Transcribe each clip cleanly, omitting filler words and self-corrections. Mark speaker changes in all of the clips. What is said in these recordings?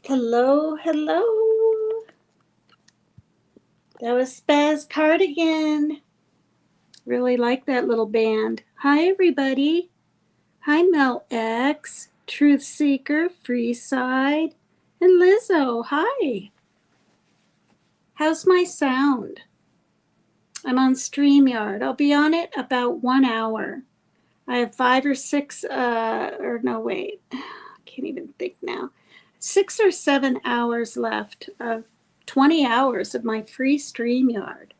Speaker 1: Hello, hello. That was Spaz Cardigan. Really like that little band. Hi, everybody. Hi, Mel X, Truth Seeker, Freeside, and Lizzo. Hi. How's my sound? I'm on StreamYard. I'll be on it about 1 hour. I have 5 or 6, or no, wait. I can't even think now. 6 or 7 hours left of 20 hours of my free StreamYard.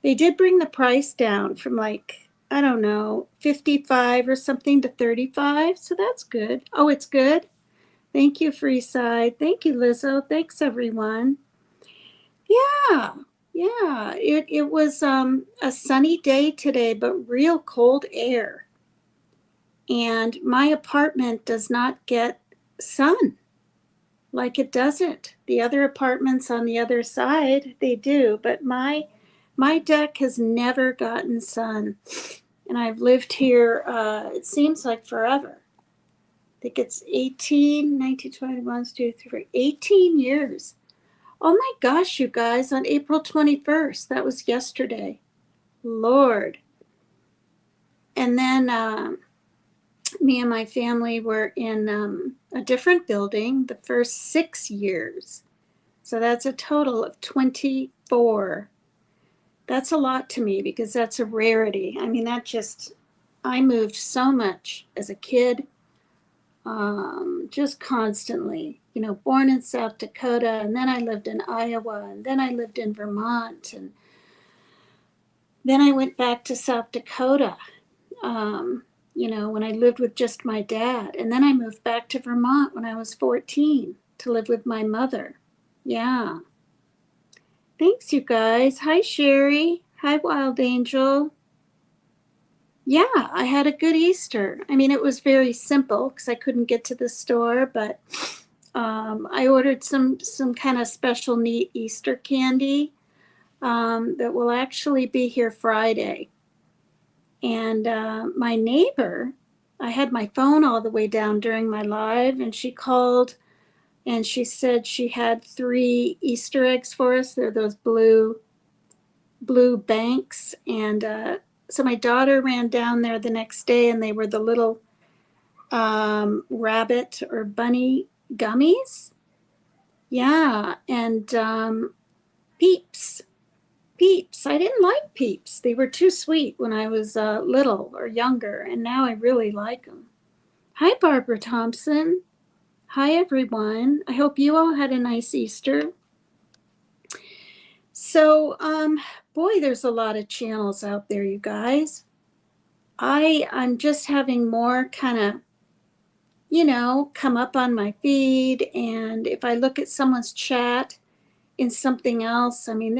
Speaker 1: They did bring the price down from like, I don't know, 55 or something to 35. So that's good. Oh, it's good. Thank you, Freeside. Thank you, Lizzo. Thanks, everyone. Yeah, yeah. It was a sunny day today, but real cold air. And my apartment does not get sun like it doesn't. The other apartments on the other side, they do, but my deck has never gotten sun. And I've lived here, it seems like forever. I think it's 18, 19, 20, 1, 2, 3, 18 years. Oh my gosh, you guys, on April 21st, that was yesterday. Lord. And then me and my family were in a different building the first 6 years. So that's a total of 24. That's a lot to me because that's a rarity. I mean, I moved so much as a kid, just constantly, born in South Dakota, and then I lived in Iowa, and then I lived in Vermont, and then I went back to South Dakota, when I lived with just my dad. And then I moved back to Vermont when I was 14 to live with my mother. Yeah. Thanks, you guys. Hi, Sherry. Hi, Wild Angel. Yeah, I had a good Easter. I mean, it was very simple because I couldn't get to the store, but I ordered some kind of special neat Easter candy that will actually be here Friday. And my neighbor, I had my phone all the way down during my live, and she called and she said she had 3 Easter eggs for us. They're those blue banks. And so my daughter ran down there the next day, and they were the little rabbit or bunny gummies. Yeah, and Peeps. Peeps. I didn't like Peeps. They were too sweet when I was little or younger, and now I really like them. Hi, Barbara Thompson. Hi, everyone. I hope you all had a nice Easter. So, boy, there's a lot of channels out there, you guys. I'm just having more kind of, come up on my feed. And if I look at someone's chat in something else, I mean,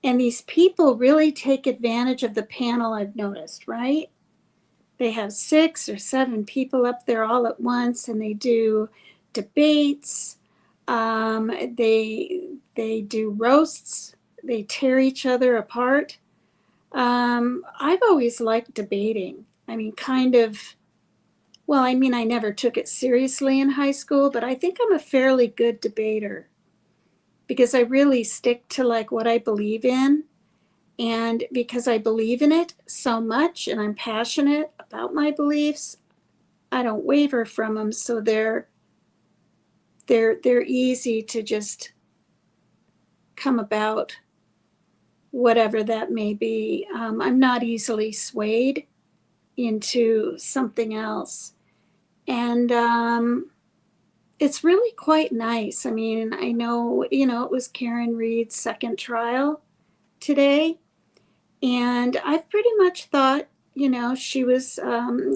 Speaker 1: and these people really take advantage of the panel, I've noticed, right? They have 6 or 7 people up there all at once, and they do debates. They do roasts. They tear each other apart. I've always liked debating. I mean, I never took it seriously in high school, but I think I'm a fairly good debater because I really stick to like what I believe in. And because I believe in it so much and I'm passionate about my beliefs, I don't waver from them. So they're easy to just come about, whatever that may be. I'm not easily swayed into something else. And it's really quite nice. I mean, I know, it was Karen Reed's second trial today. And I've pretty much thought, she was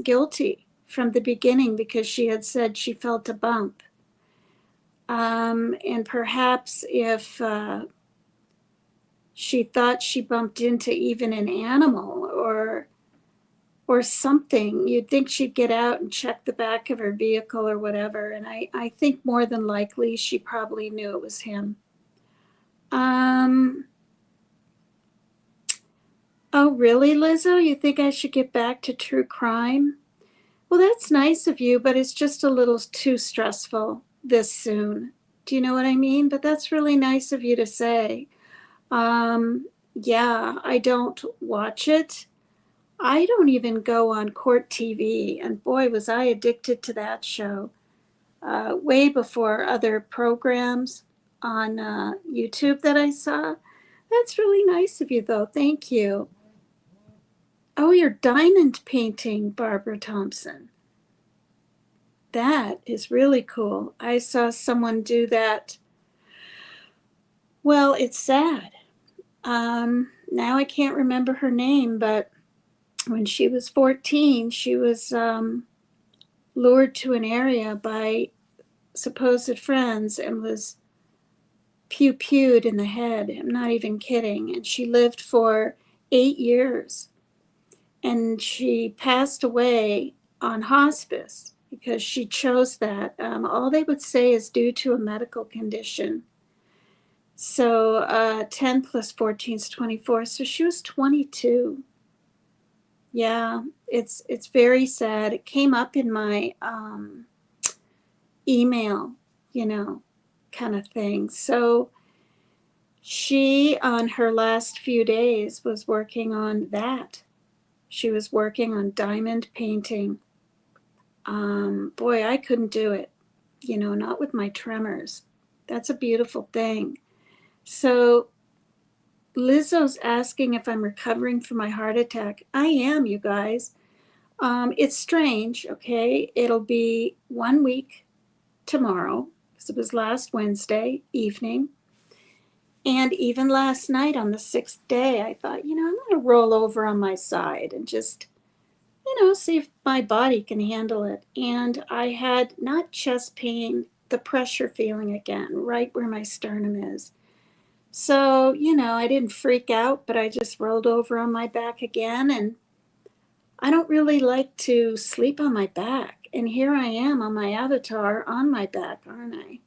Speaker 1: guilty from the beginning because she had said she felt a bump. And perhaps if she thought she bumped into even an animal or something, you'd think she'd get out and check the back of her vehicle or whatever. And I think more than likely she probably knew it was him. Oh, really, Lizzo? You think I should get back to true crime? Well, that's nice of you, but it's just a little too stressful. this soon. Do you know what I mean? But that's really nice of you to say. Yeah, I don't watch it. I don't even go on court TV, and boy, was I addicted to that show way before other programs on YouTube that I saw. That's really nice of you, though. Thank you. Oh, you're diamond painting, Barbara Thompson. That is really cool. I saw someone do that. Well, it's sad. Now I can't remember her name, but when she was 14, she was lured to an area by supposed friends and was pew-pewed in the head. I'm not even kidding. And she lived for 8 years. And she passed away on hospice because she chose that. All they would say is due to a medical condition. So 10 plus 14 is 24. So she was 22. Yeah, it's very sad. It came up in my email, you know, kind of thing. So she, on her last few days, was working on that. She was working on diamond painting. Boy, I couldn't do it, you know, not with my tremors. That's a beautiful thing. So Lizzo's asking if I'm recovering from my heart attack. I am, you guys. It's strange, okay? It'll be 1 week tomorrow, because it was last Wednesday evening. And even last night on the 6th day, I thought, you know, I'm going to roll over on my side and just, you know, see if my body can handle it. And I had not chest pain, the pressure feeling again, right where my sternum is. So, you know, I didn't freak out, but I just rolled over on my back again. And I don't really like to sleep on my back. And here I am on my avatar on my back, aren't I?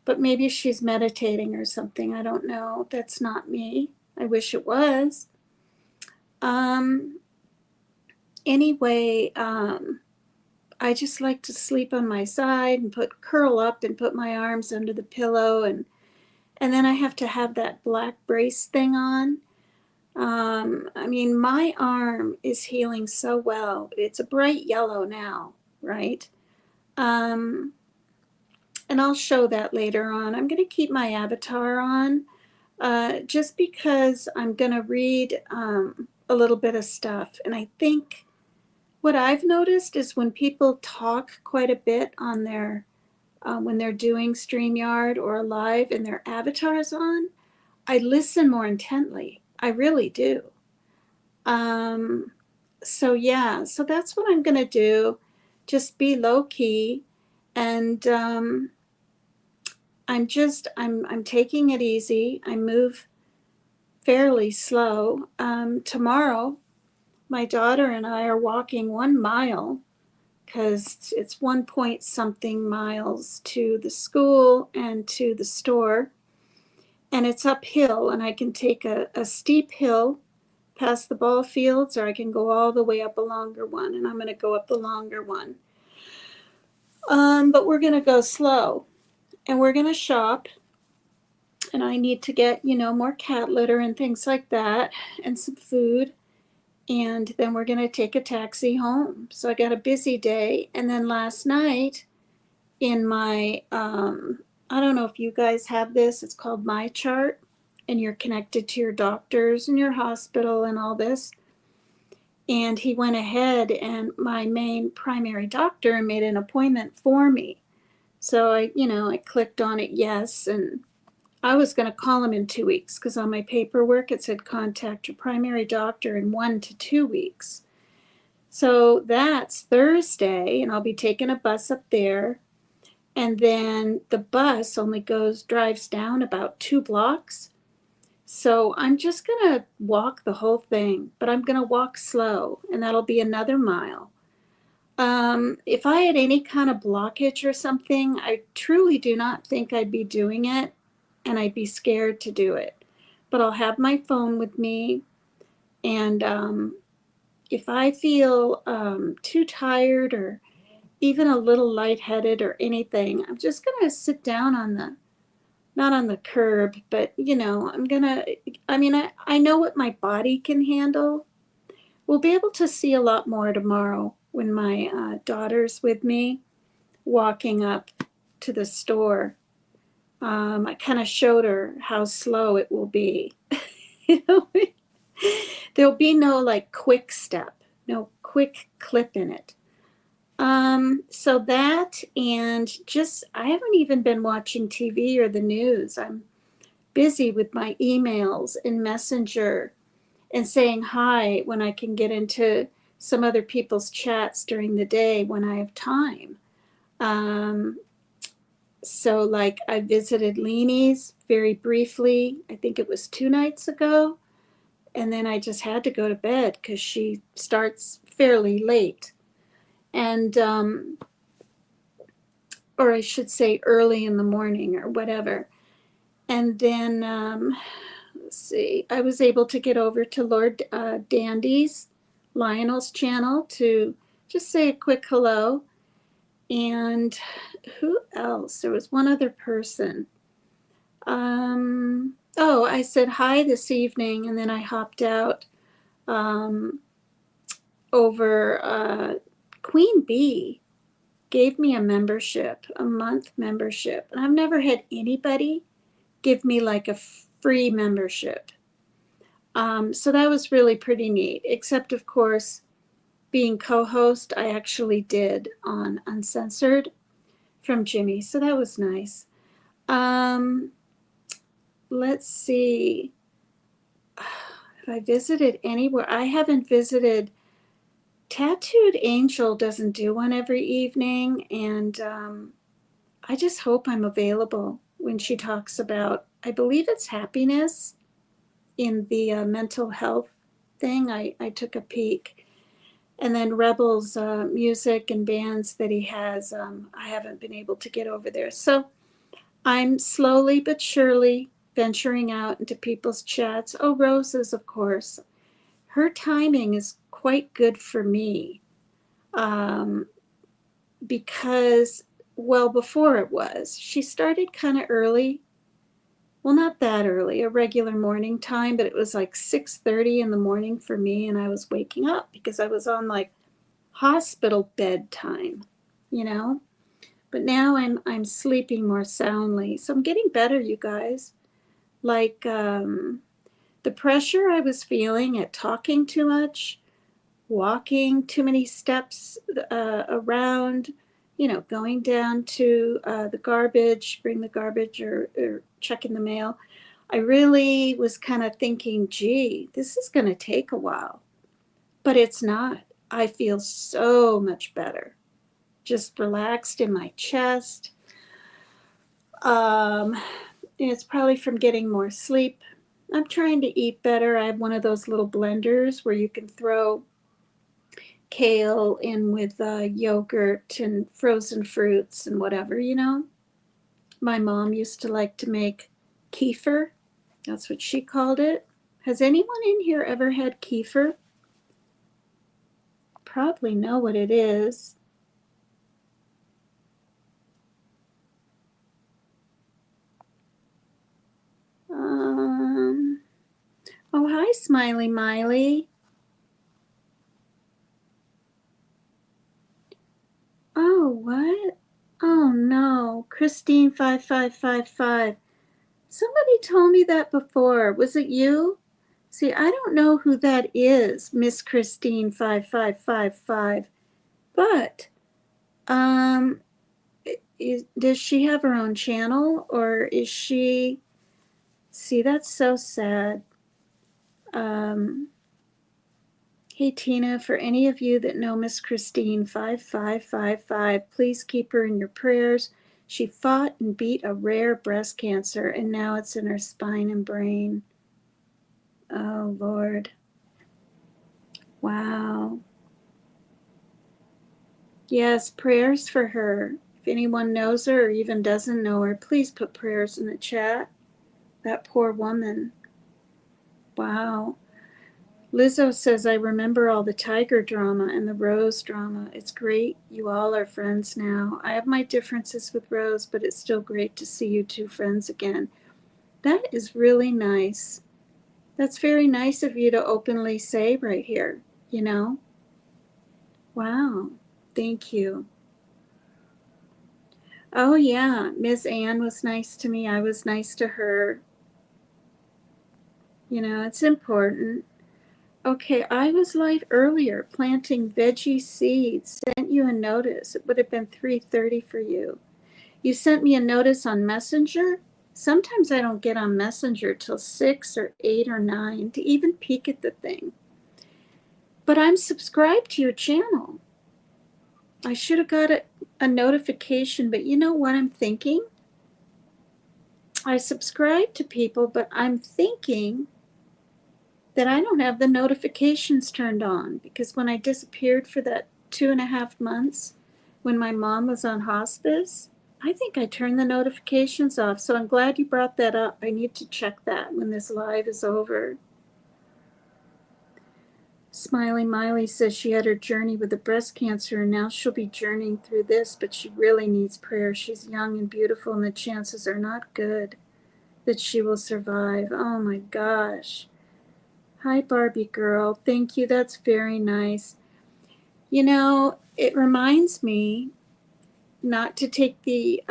Speaker 1: But maybe she's meditating or something. I don't know. That's not me. I wish it was. Anyway, I just like to sleep on my side and curl up and put my arms under the pillow, and then I have to have that black brace thing on. I mean, my arm is healing so well. It's a bright yellow now, right? And I'll show that later on. I'm going to keep my avatar on just because I'm going to read a little bit of stuff. And I think what I've noticed is when people talk quite a bit on their, when they're doing StreamYard or live and their avatar's on, I listen more intently. I really do. So yeah, so that's what I'm going to do. Just be low key. And I'm taking it easy. I move fairly slow. Tomorrow, my daughter and I are walking 1 mile because it's 1 point something miles to the school and to the store. And it's uphill, and I can take a steep hill past the ball fields, or I can go all the way up a longer one, and I'm going to go up the longer one. But we're going to go slow, and we're going to shop, and I need to get, you know, more cat litter and things like that, and some food. And then we're going to take a taxi home. So I got a busy day. And then last night in my, I don't know if you guys have this, it's called My Chart, and you're connected to your doctors and your hospital and all this. And he went ahead, and my main primary doctor made an appointment for me. So I clicked on it, yes, and I was going to call him in 2 weeks because on my paperwork it said contact your primary doctor in 1 to 2 weeks. So that's Thursday, and I'll be taking a bus up there. And then the bus only drives down about 2 blocks. So I'm just going to walk the whole thing, but I'm going to walk slow, and that'll be another mile. If I had any kind of blockage or something, I truly do not think I'd be doing it, and I'd be scared to do it. But I'll have my phone with me, and if I feel too tired or even a little lightheaded or anything, I'm just going to sit down on the, not on the curb, but I know what my body can handle. We'll be able to see a lot more tomorrow when my daughter's with me walking up to the store. I kind of showed her how slow it will be. There'll be no like quick step, no quick clip in it. So that, and just, I haven't even been watching TV or the news. I'm busy with my emails and Messenger and saying hi when I can get into some other people's chats during the day when I have time. So like I visited Leanie's very briefly, I think it was 2 nights ago. And then I just had to go to bed because she starts fairly late. And, or I should say early in the morning or whatever. And then, let's see, I was able to get over to Lord Dandy's, Lionel's channel, to just say a quick hello. And who else? There was one other person. Oh, I said hi this evening, and then I hopped out over Queen Bee gave me a membership, a month membership. And I've never had anybody give me like a free membership. So that was really pretty neat, except of course, being co-host, I actually did on Uncensored from Jimmy. So that was nice. Let's see. Have I visited anywhere? I haven't visited. Tattooed Angel doesn't do one every evening, and I just hope I'm available when she talks about, I believe it's happiness in the mental health thing. I took a peek. And then Rebel's music and bands that he has, I haven't been able to get over there. So I'm slowly but surely venturing out into people's chats. Oh, Roses, of course. Her timing is quite good for me. Because, well, before it was, she started kind of early. Well, not that early, a regular morning time, but it was like 6:30 in the morning for me, and I was waking up because I was on like hospital bedtime, you know. But now I'm sleeping more soundly, so I'm getting better, you guys. Like the pressure I was feeling at talking too much, walking too many steps around, going down to the garbage, bring the garbage or checking the mail. I really was kind of thinking, gee, this is going to take a while, but it's not. I feel so much better, just relaxed in my chest. It's probably from getting more sleep. I'm trying to eat better. I have one of those little blenders where you can throw kale in with yogurt and frozen fruits and whatever, My mom used to like to make kefir. That's what she called it. Has anyone in here ever had kefir? Probably know what it is. Oh, hi, Smiley Miley. Oh, what? Oh, no. Christine 5555. Somebody told me that before. Was it you? See, I don't know who that is, Miss Christine 5555. But does she have her own channel, or is she? See, that's so sad. Hey Tina, for any of you that know Miss Christine 5555, please keep her in your prayers. She fought and beat a rare breast cancer, and now it's in her spine and brain. Oh Lord. Wow. Yes, prayers for her. If anyone knows her or even doesn't know her, please put prayers in the chat. That poor woman. Wow. Lizzo says, I remember all the tiger drama and the Rose drama. It's great. You all are friends now. I have my differences with Rose, but it's still great to see you two friends again. That is really nice. That's very nice of you to openly say right here, you know? Wow. Thank you. Oh, yeah. Ms. Ann was nice to me. I was nice to her. You know, it's important. Okay, I was live earlier planting veggie seeds. Sent you a notice. It would have been 3:30 for you. You sent me a notice on Messenger. Sometimes I don't get on Messenger till 6 or 8 or 9 to even peek at the thing. But I'm subscribed to your channel. I should have got a notification, but you know what I'm thinking? I subscribe to people, but I'm thinking that I don't have the notifications turned on, because when I disappeared for that 2.5 months when my mom was on hospice, I think I turned the notifications off. So I'm glad you brought that up. I need to check that when this live is over. Smiley Miley says she had her journey with the breast cancer and now she'll be journeying through this, but she really needs prayer. She's young and beautiful and the chances are not good that she will survive. Oh my gosh. Hi, Barbie girl. Thank you. That's very nice. You know, it reminds me not to take the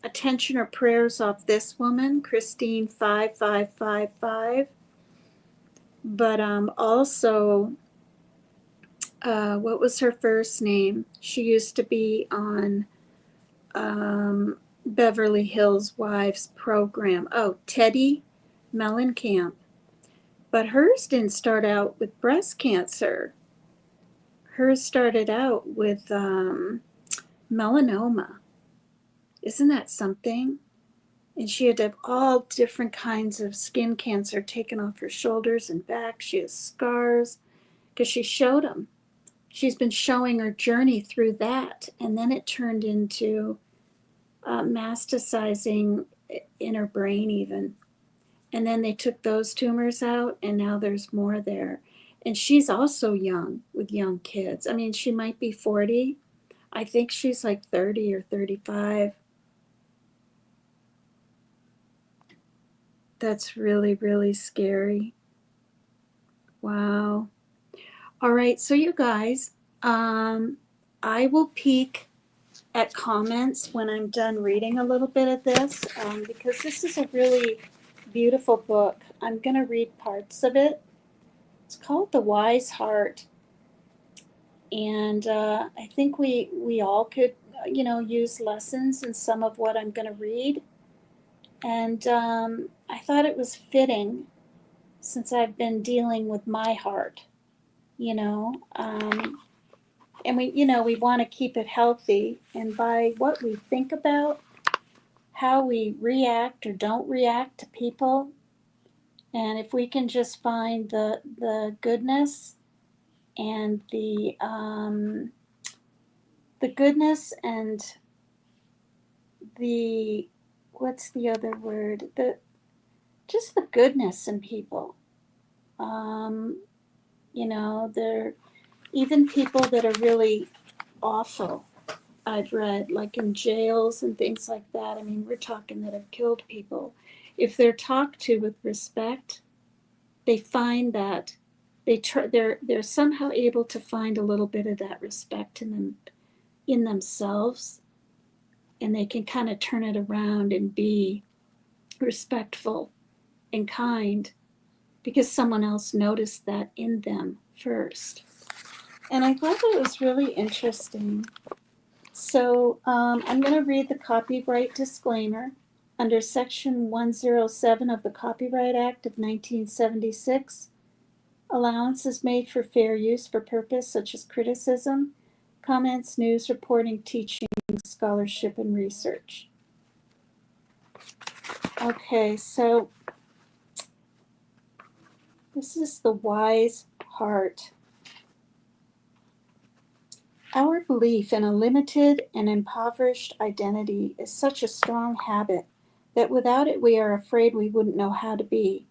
Speaker 1: attention or prayers off this woman, Christine 5555, but also, what was her first name? She used to be on Beverly Hills Wives program. Oh, Teddy Mellencamp. But hers didn't start out with breast cancer. Hers started out with melanoma. Isn't that something? And she had to have all different kinds of skin cancer taken off her shoulders and back. She has scars because she showed them. She's been showing her journey through that. And then it turned into metastasizing in her brain even. And then they took those tumors out and now there's more there. And she's also young with young kids. I mean, she might be 40. I think she's like 30 or 35. That's really, really scary. Wow. All right, so you guys, I will peek at comments when I'm done reading a little bit of this, because this is a really beautiful book. I'm going to read parts of it. It's called The Wise Heart. And I think we all could, you know, use lessons in some of what I'm going to read. And I thought it was fitting since I've been dealing with my heart, you know. And we, you know, we want to keep it healthy. And by what we think about, how we react or don't react to people, and if we can just find the goodness and the goodness and the, what's the other word, the just the goodness in people, you know, they're even people that are really awful. I've read, like in jails and things like that. I mean, we're talking that have killed people. If they're talked to with respect, they find that they're somehow able to find a little bit of that respect in themselves, and they can kind of turn it around and be respectful and kind because someone else noticed that in them first. And I thought that was really interesting. So I'm going to read the copyright disclaimer. Under Section 107 of the Copyright Act of 1976, allowance is made for fair use for purpose such as criticism, comments, news, reporting, teaching, scholarship, and research. Okay, so this is The Wise Heart. Our belief in a limited and impoverished identity is such a strong habit that without it we are afraid we wouldn't know how to be.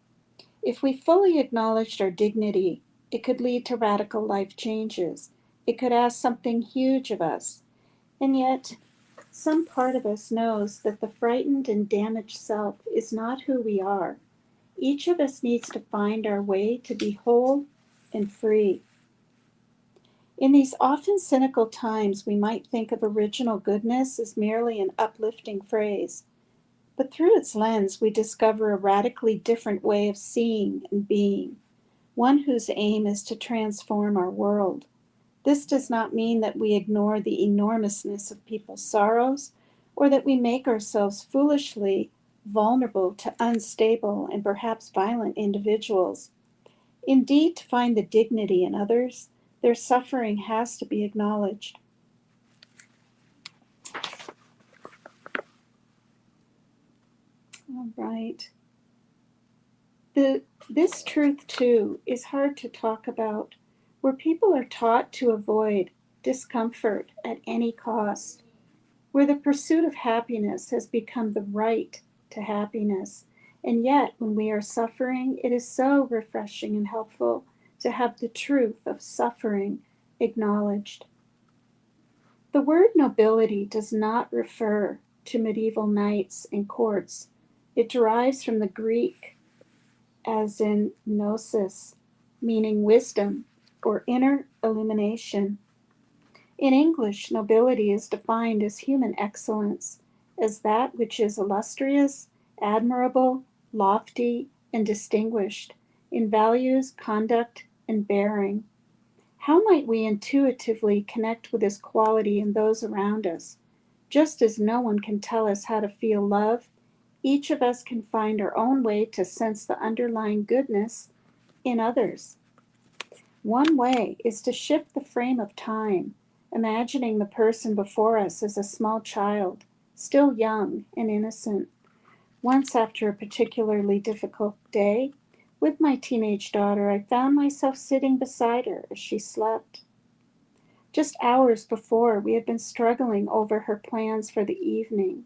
Speaker 1: If we fully acknowledged our dignity, It could lead to radical life changes. It could ask something huge of us. And yet, some part of us knows that the frightened and damaged self is not who we are. Each of us needs to find our way to be whole and free. In these often cynical times, we might think of original goodness as merely an uplifting phrase. But through its lens, we discover a radically different way of seeing and being, one whose aim is to transform our world. This does not mean that we ignore the enormousness of people's sorrows or that we make ourselves foolishly vulnerable to unstable and perhaps violent individuals. Indeed, to find the dignity in others, their suffering has to be acknowledged. All right. This truth, too, is hard to talk about, where people are taught to avoid discomfort at any cost, where the pursuit of happiness has become the right to happiness. And yet, when we are suffering, it is so refreshing and helpful to have the truth of suffering acknowledged. The word nobility does not refer to medieval knights and courts. It derives from the Greek as in gnosis, meaning wisdom or inner illumination. In English, nobility is defined as human excellence, as that which is illustrious, admirable, lofty, and distinguished in values, conduct, and bearing. How might we intuitively connect with this quality in those around us? Just as no one can tell us how to feel love, each of us can find our own way to sense the underlying goodness in others. One way is to shift the frame of time, imagining the person before us as a small child, still young and innocent. Once, after a particularly difficult day, with my teenage daughter, I found myself sitting beside her as she slept. Just hours before, we had been struggling over her plans for the evening.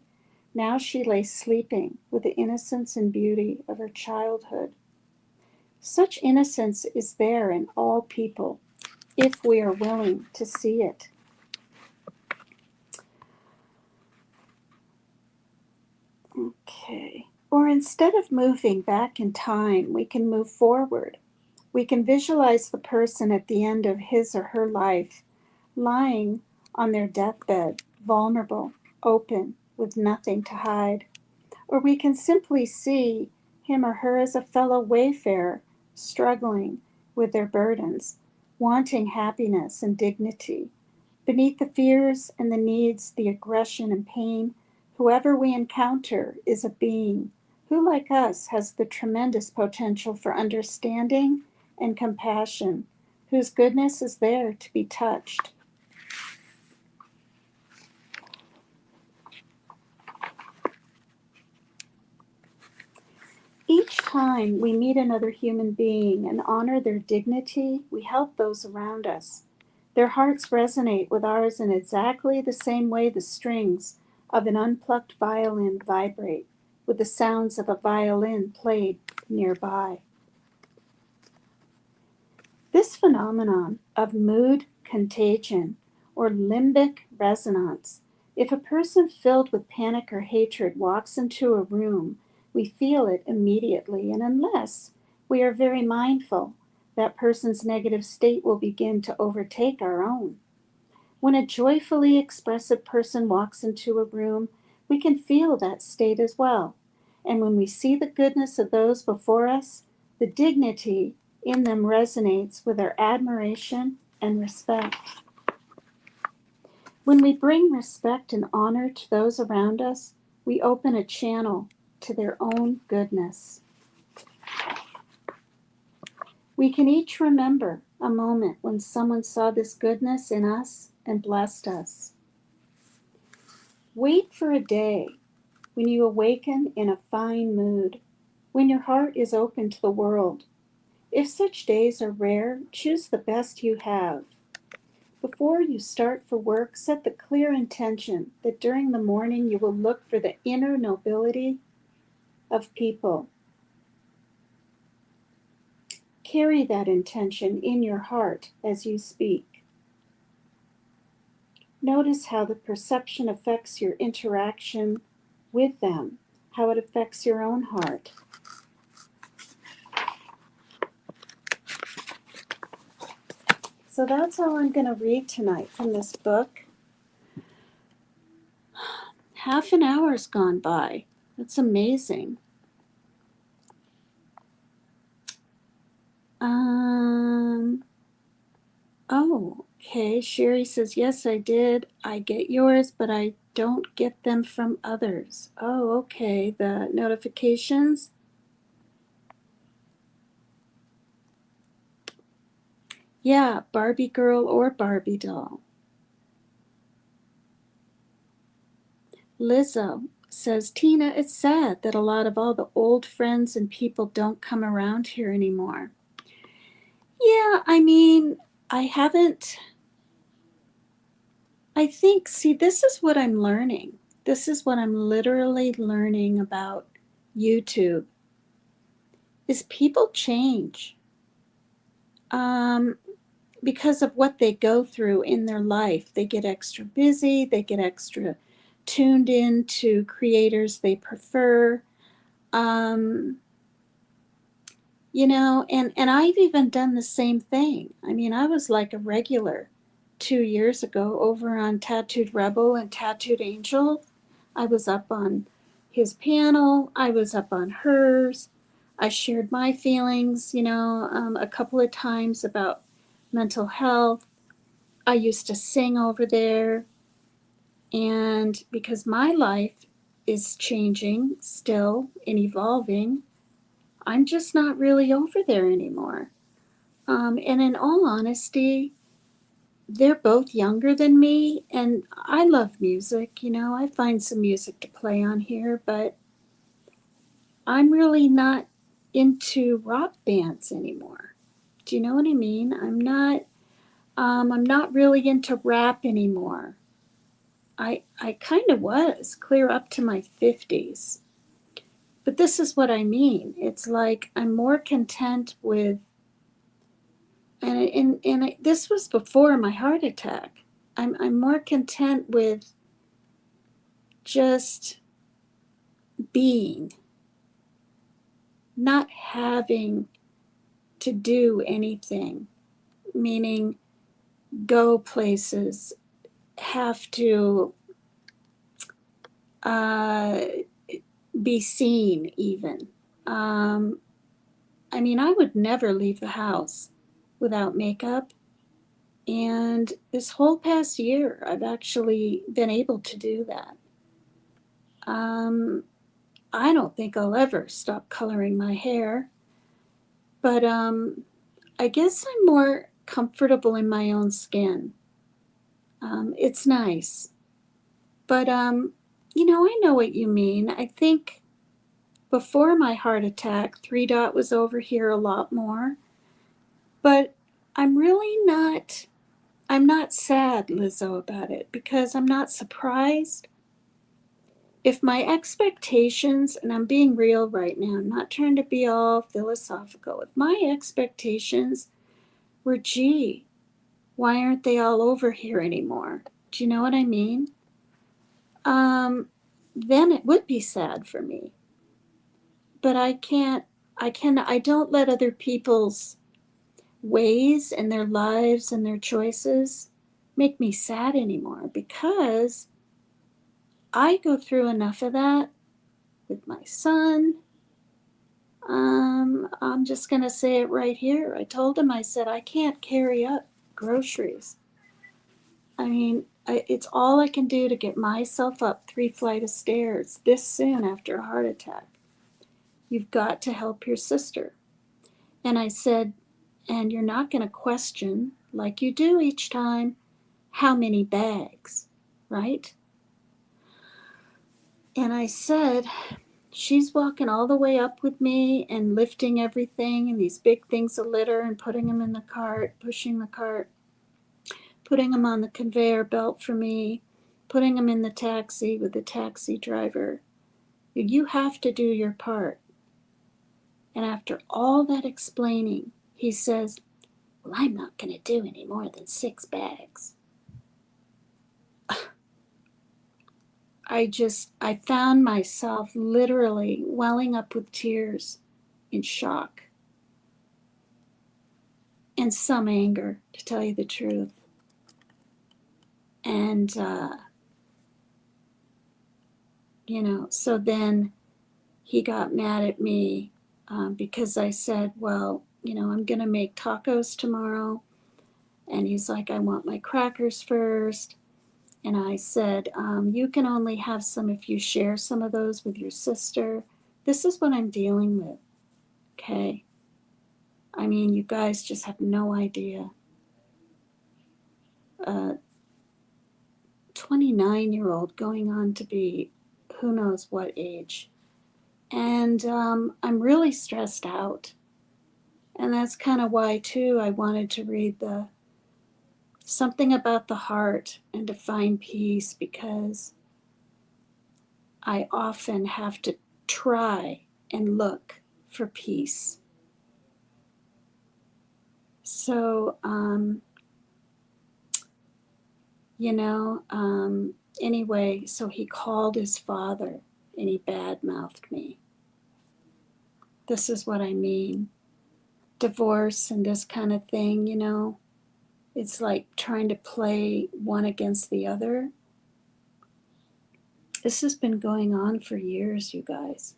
Speaker 1: Now she lay sleeping with the innocence and beauty of her childhood. Such innocence is there in all people, if we are willing to see it. Okay. Or instead of moving back in time, we can move forward. We can visualize the person at the end of his or her life, lying on their deathbed, vulnerable, open, with nothing to hide. Or we can simply see him or her as a fellow wayfarer, struggling with their burdens, wanting happiness and dignity. Beneath the fears and the needs, the aggression and pain, whoever we encounter is a being who, like us, has the tremendous potential for understanding and compassion, whose goodness is there to be touched. Each time we meet another human being and honor their dignity, we help those around us. Their hearts resonate with ours in exactly the same way the strings of an unplucked violin vibrate with the sounds of a violin played nearby. This phenomenon of mood contagion or limbic resonance, if a person filled with panic or hatred walks into a room, we feel it immediately, and unless we are very mindful, that person's negative state will begin to overtake our own. When a joyfully expressive person walks into a room, we can feel that state as well. And when we see the goodness of those before us, the dignity in them resonates with our admiration and respect. When we bring respect and honor to those around us, we open a channel to their own goodness. We can each remember a moment when someone saw this goodness in us and blessed us. Wait for a day when you awaken in a fine mood, when your heart is open to the world. If such days are rare, choose the best you have. Before you start for work, set the clear intention that during the morning you will look for the inner nobility of people. carry that intention in your heart as you speak. Notice how the perception affects your interaction with them, how it affects your own heart. So that's all I'm going to read tonight from this book. Half an hour's gone by. That's amazing. Oh, okay. Sherry says, yes, I did. I get yours, but I don't get them from others. Oh, okay. The notifications. Yeah, Barbie girl or Barbie doll. Lizzo says, Tina, it's sad that a lot of all the old friends and people don't come around here anymore. Yeah, I mean, I think, see, this is what I'm learning. This is what I'm literally learning about YouTube, is people change because of what they go through in their life. They get extra busy, they get extra tuned in to creators they prefer. You know, and I've even done the same thing. I mean, I was like a regular 2 years ago over on Tattooed Rebel and Tattooed Angel. I was up on his panel, I was up on hers. I shared my feelings, you know, a couple of times about mental health. I used to sing over there. And because my life is changing still and evolving, I'm just not really over there anymore. And in all honesty, they're both younger than me, and I love music. You know, I find some music to play on here, but I'm really not into rock bands anymore. Do you know what I mean? I'm not really into rap anymore. I kind of was clear up to my 50s. But this is what I mean. It's like I'm more content with, and this was before my heart attack. I'm more content with just being, not having to do anything, meaning go places, have to be seen even. I mean, I would never leave the house without makeup. And this whole past year, I've actually been able to do that. I don't think I'll ever stop coloring my hair, but I guess I'm more comfortable in my own skin. It's nice. But, you know, I know what you mean. I think before my heart attack, 3 Dot was over here a lot more. But I'm really not, I'm not sad, Lizzo, about it, because I'm not surprised. If my expectations, and I'm being real right now, I'm not trying to be all philosophical. If my expectations were, gee, why aren't they all over here anymore? Do you know what I mean? Then it would be sad for me. But I don't let other people's ways and their lives and their choices make me sad anymore, because I go through enough of that with my son. I'm just going to say it right here. I told him, I said, I can't carry up groceries. I mean, it's all I can do to get myself up 3 flights of stairs this soon after a heart attack. You've got to help your sister. And I said, and you're not going to question, like you do each time, how many bags, right? And I said, she's walking all the way up with me and lifting everything and these big things of litter and putting them in the cart, pushing the cart, putting them on the conveyor belt for me, putting them in the taxi with the taxi driver. You have to do your part. And after all that explaining, he says, well, I'm not going to do any more than 6 bags. I found myself literally welling up with tears in shock and some anger, to tell you the truth. And, so then he got mad at me because I said, well, I'm going to make tacos tomorrow. And he's like, I want my crackers first. And I said, you can only have some if you share some of those with your sister. This is what I'm dealing with. Okay. I mean, you guys just have no idea. 29-year-old going on to be who knows what age. And I'm really stressed out. And that's kind of why, too, I wanted to read the something about the heart and to find peace, because I often have to try and look for peace. So, anyway, so he called his father and he badmouthed me. This is what I mean. Divorce and this kind of thing, it's like trying to play one against the other. This has been going on for years, you guys.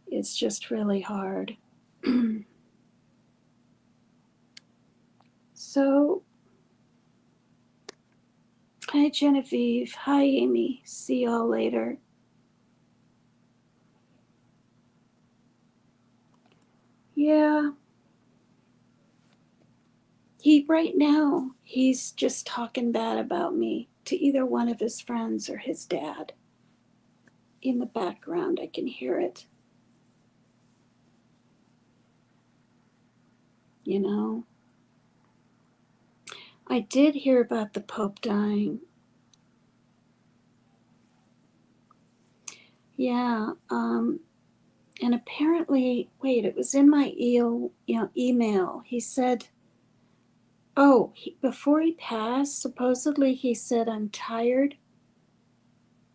Speaker 1: It's just really hard. So, hi Genevieve, hi Amy, see y'all later. Yeah. Right now, he's just talking bad about me to either one of his friends or his dad. In the background, I can hear it. I did hear about the Pope dying. Yeah, and apparently, wait, it was in my email. He said, before he passed, supposedly he said, I'm tired,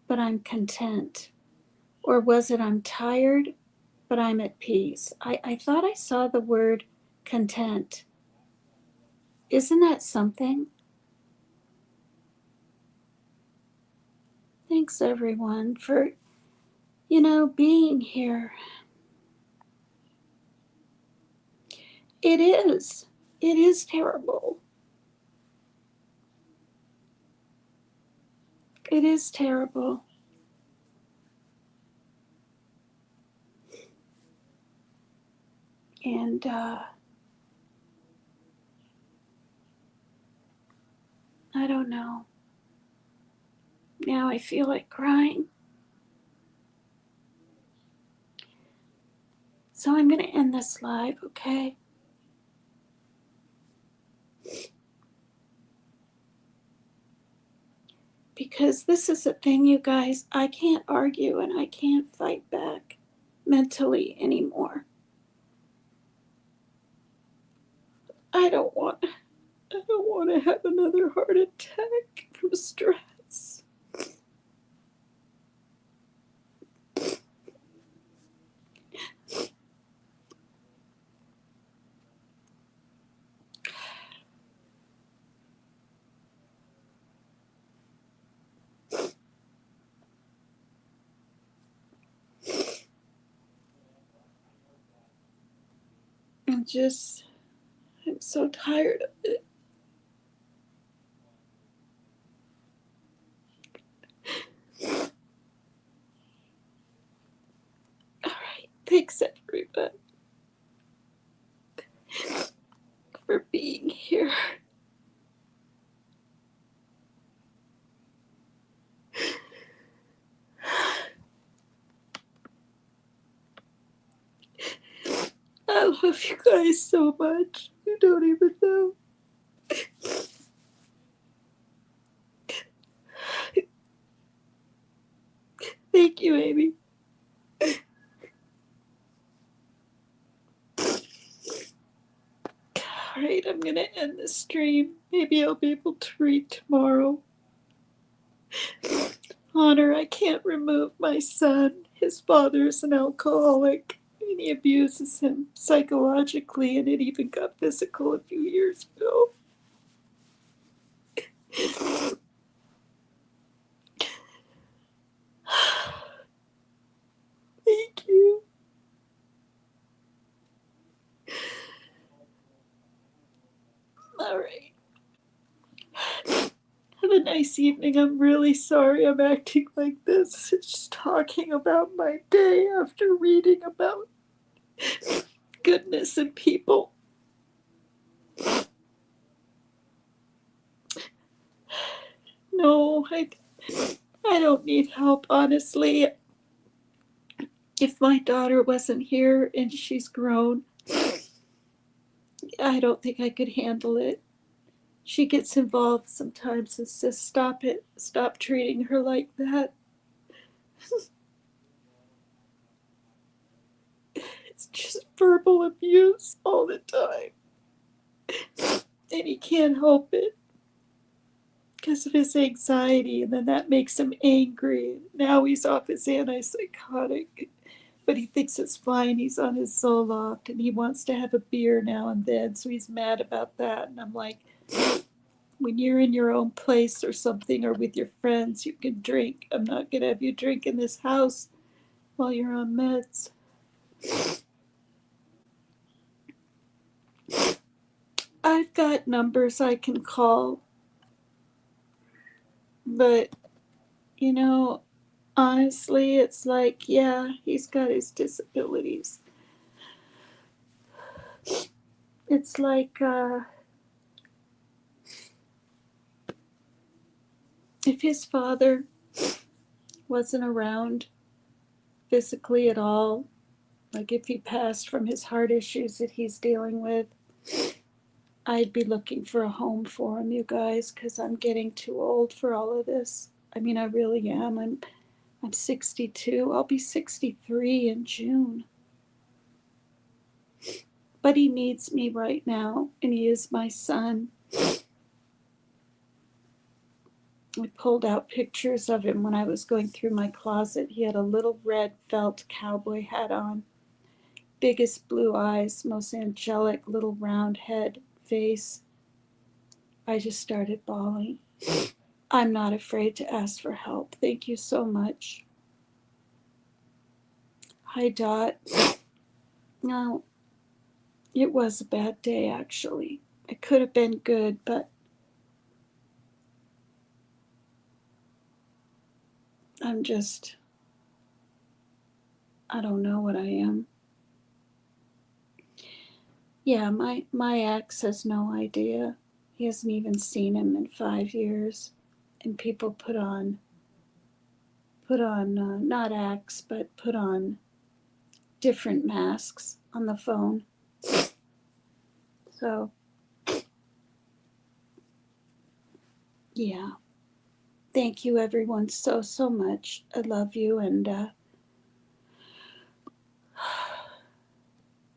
Speaker 1: but I'm content. Or was it, I'm tired, but I'm at peace? I thought I saw the word content. Isn't that something? Thanks, everyone, for, being here. It is. It is terrible. It is terrible. And I don't know. Now I feel like crying. So I'm going to end this live, okay? Because this is a thing, you guys. I can't argue and I can't fight back mentally anymore. I don't want to have another heart attack from stress. I'm so tired of it. All right. Thanks, everybody, for being here. I love you guys so much. You don't even know. Thank you, Amy. right, I'm going to end the stream. Maybe I'll be able to read tomorrow. Honor, I can't remove my son. His father is an alcoholic, and he abuses him psychologically, and it even got physical a few years ago. Thank you. All right. Have a nice evening. I'm really sorry I'm acting like this. It's just talking about my day after reading about goodness and people. No, I don't need help, honestly. If my daughter wasn't here and she's grown, I don't think I could handle it. She gets involved sometimes and says, "Stop it. Stop treating her like that." It's just verbal abuse all the time. And he can't help it because of his anxiety, and then that makes him angry. Now he's off his antipsychotic, but he thinks it's fine. He's on his Zoloft, and he wants to have a beer now and then, so he's mad about that. And I'm like, when you're in your own place or something, or with your friends, you can drink. I'm not going to have you drink in this house while you're on meds. I've got numbers I can call, but, you know, honestly, it's like, yeah, he's got his disabilities. It's like, if his father wasn't around physically at all, like if he passed from his heart issues that he's dealing with, I'd be looking for a home for him, you guys, because I'm getting too old for all of this. I mean, I really am. I'm 62. I'll be 63 in June. But he needs me right now, and he is my son. I pulled out pictures of him when I was going through my closet. He had a little red felt cowboy hat on, biggest blue eyes, most angelic little round head, face. I just started bawling. I'm not afraid to ask for help. Thank you so much. Hi, Dot. No, it was a bad day, actually. It could have been good, but I'm just, I don't know what I am. Yeah, my ex has no idea. He hasn't even seen him in 5 years. And people put on not acts, but put on different masks on the phone. So, yeah. Thank you, everyone, so, so much. I love you. And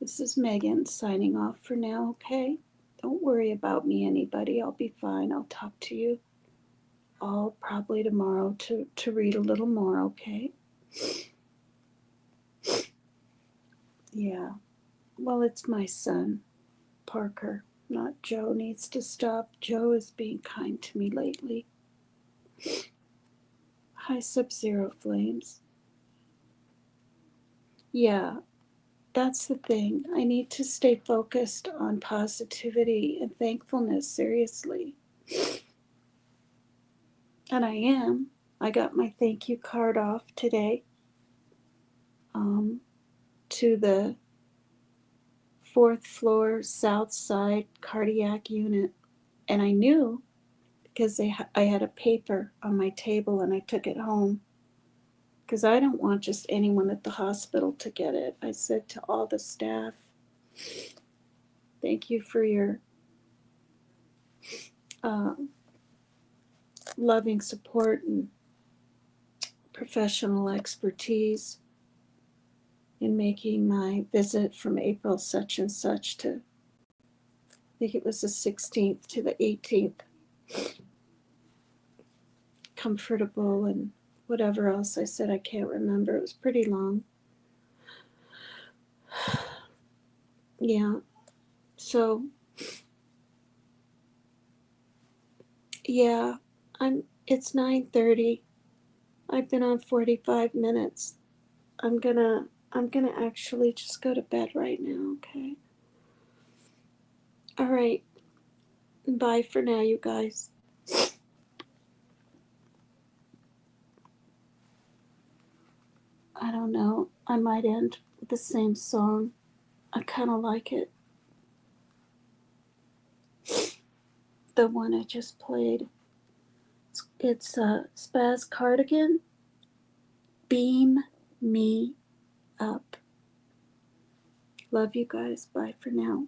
Speaker 1: this is Megan signing off for now, okay? Don't worry about me, anybody. I'll be fine. I'll talk to you all probably tomorrow to read a little more, okay? Yeah. Well, it's my son, Parker, not Joe. Needs to stop. Joe is being kind to me lately. Hi, Sub-Zero Flames. Yeah, that's the thing. I need to stay focused on positivity and thankfulness, seriously. And I am. I got my thank you card off today to the 4th floor South Side cardiac unit. And I knew because I had a paper on my table and I took it home. Because I don't want just anyone at the hospital to get it. I said to all the staff, thank you for your loving support and professional expertise in making my visit from April such and such to think it was the 16th to the 18th. Comfortable and whatever else I said, I can't remember. It was pretty long. Yeah. So yeah, it's 9:30. I've been on 45 minutes. I'm gonna actually just go to bed right now, okay? All right. Bye for now, you guys. I don't know. I might end with the same song. I kind of like it. The one I just played. It's Spaz Cardigan, Beam Me Up. Love you guys. Bye for now.